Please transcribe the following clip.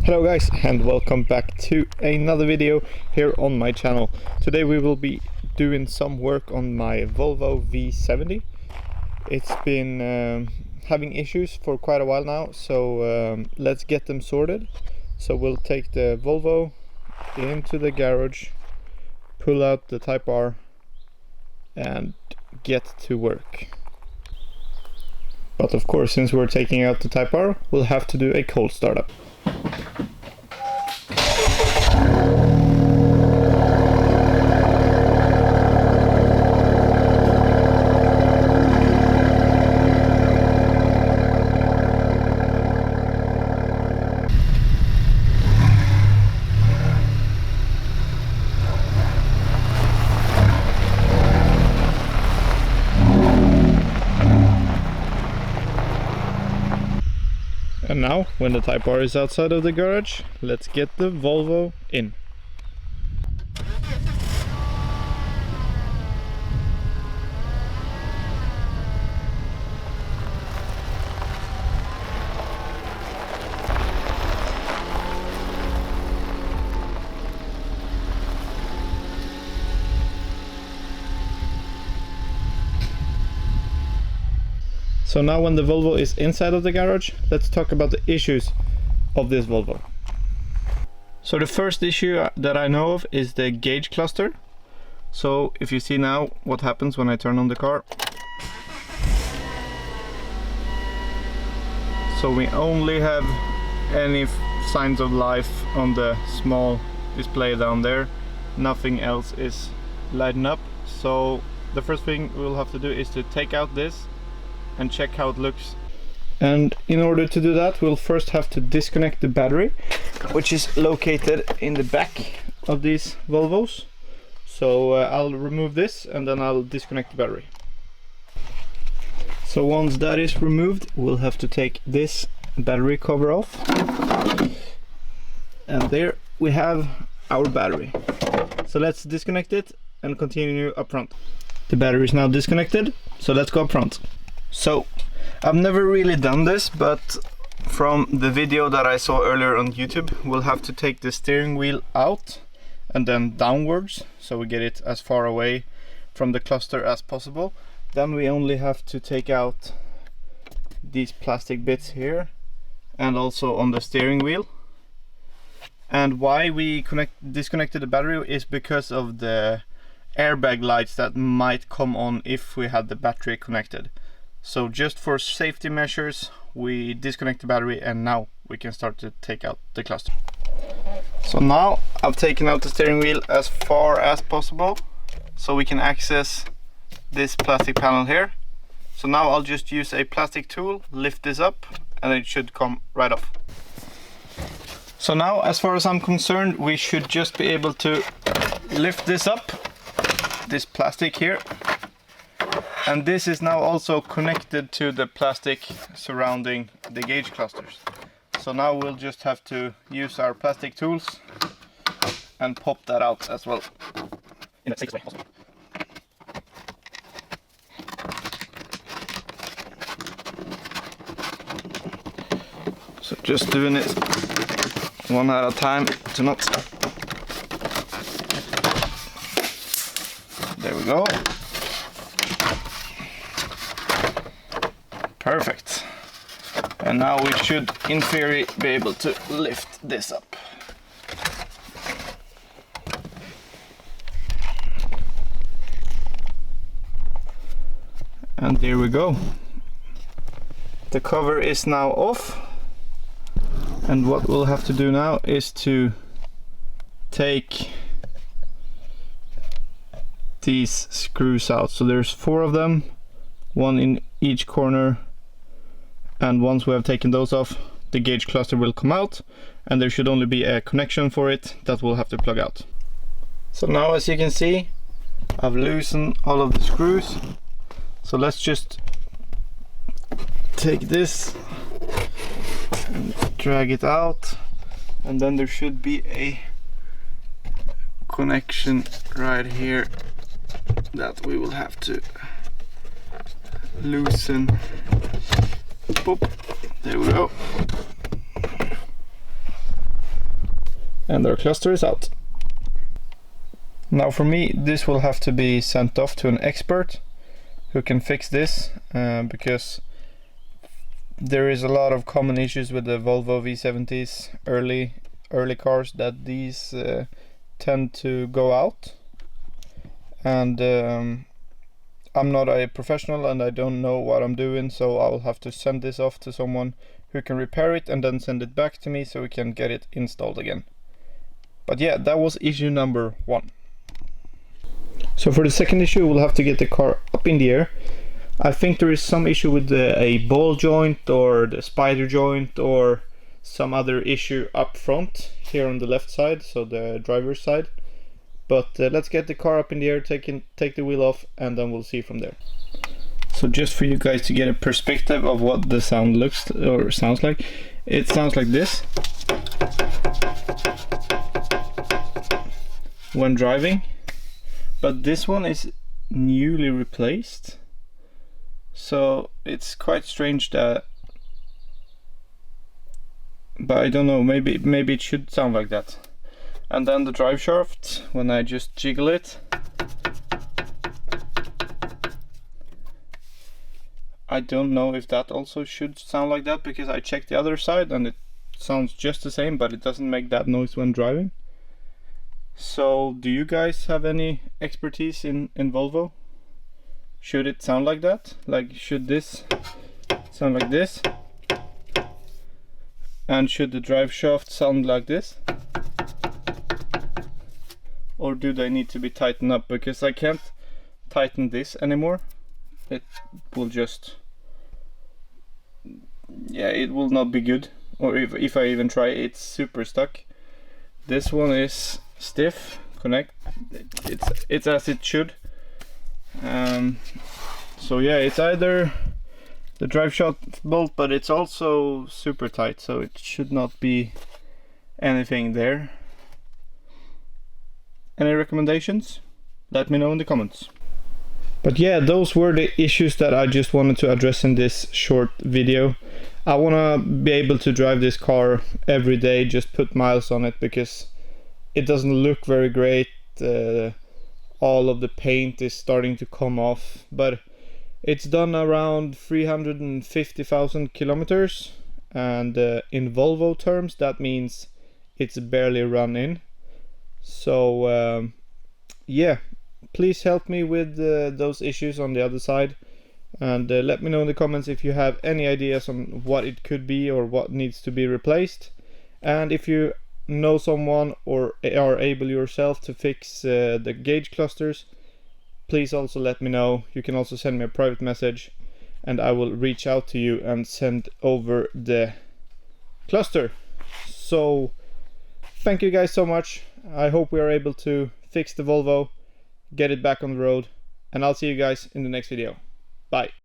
Hello guys, and welcome back to another video here on my channel. Today we will be doing some work on my Volvo V70. It's been having issues for quite a while now, so let's get them sorted. So we'll take the Volvo into the garage, pull out the Type R and get to work. But of course, since we're taking out the Type R, we'll have to do a cold startup. And now, when the Type R is outside of the garage, let's get the Volvo in. So now when the Volvo is inside of the garage, let's talk about the issues of this Volvo. So the first issue that I know of is the gauge cluster. So if you see now what happens when I turn on the car. So we only have any signs of life on the small display down there. Nothing else is lighting up. So the first thing we'll have to do is to take out this and check how it looks. And in order to do that, we'll first have to disconnect the battery, which is located in the back of these Volvos. So I'll remove this and then I'll disconnect the battery. So once that is removed, we'll have to take this battery cover off. And there we have our battery. So let's disconnect it and continue up front. The battery is now disconnected, so let's go up front. So, I've never really done this, but from the video that I saw earlier on YouTube, we'll have to take the steering wheel out and then downwards, so we get it as far away from the cluster as possible. Then we only have to take out these plastic bits here and also on the steering wheel. And why we disconnected the battery is because of the airbag lights that might come on if we had the battery connected. So just for safety measures, we disconnect the battery and now we can start to take out the cluster. So now I've taken out the steering wheel as far as possible so we can access this plastic panel here. So now I'll just use a plastic tool, lift this up, and it should come right off. So now, as far as I'm concerned, we should just be able to lift this up, this plastic here. And this is now also connected to the plastic surrounding the gauge clusters. So now we'll just have to use our plastic tools and pop that out as well in the safest way possible. So just doing it one at a time to not... There we go. Perfect. And now we should, in theory, be able to lift this up. And there we go. The cover is now off. And what we'll have to do now is to take these screws out. So there's 4 of them, 1 in each corner. And once we have taken those off, the gauge cluster will come out and there should only be a connection for it that we'll have to plug out. So now, as you can see, I've loosened all of the screws. So let's just take this and drag it out, and then there should be a connection right here that we will have to loosen. Boop. There we go. and our cluster is out. Now for me, this will have to be sent off to an expert who can fix this, because there is a lot of common issues with the Volvo V70s early cars, that these tend to go out, and I'm not a professional and I don't know what I'm doing, so I'll have to send this off to someone who can repair it and then send it back to me so we can get it installed again. But yeah, that was issue number 1. So for the second issue, we'll have to get the car up in the air. I think there is some issue with a ball joint or the spider joint or some other issue up front here on the left side, so the driver's side. But let's get the car up in the air, take the wheel off, and then we'll see from there. So just for you guys to get a perspective of what the sound looks or sounds like, it sounds like this when driving. But this one is newly replaced, so it's quite strange that, but I don't know, maybe it should sound like that. And then the drive shaft, when I just jiggle it, I don't know if that also should sound like that, because I checked the other side and it sounds just the same, but it doesn't make that noise when driving. So do you guys have any expertise in Volvo? Should it sound like that? Like, should this sound like this? And should the drive shaft sound like this? Or do they need to be tightened up? Because I can't tighten this anymore. It will just, yeah, it will not be good. Or if I even try, it's super stuck. This one is stiff, it's as it should. So yeah, it's either the drive shaft bolt, but it's also super tight, so it should not be anything there. Any recommendations? Let me know in the comments. But yeah, those were the issues that I just wanted to address in this short video. I want to be able to drive this car every day, just put miles on it, because it doesn't look very great. All of the paint is starting to come off, but it's done around 350,000 kilometers, and in Volvo terms that means it's barely run in. So yeah, please help me with those issues on the other side, and let me know in the comments if you have any ideas on what it could be or what needs to be replaced. And if you know someone or are able yourself to fix the gauge clusters, please also let me know. You can also send me a private message and I will reach out to you and send over the cluster. So thank you guys so much. I hope we are able to fix the Volvo, get it back on the road, and I'll see you guys in the next video. Bye.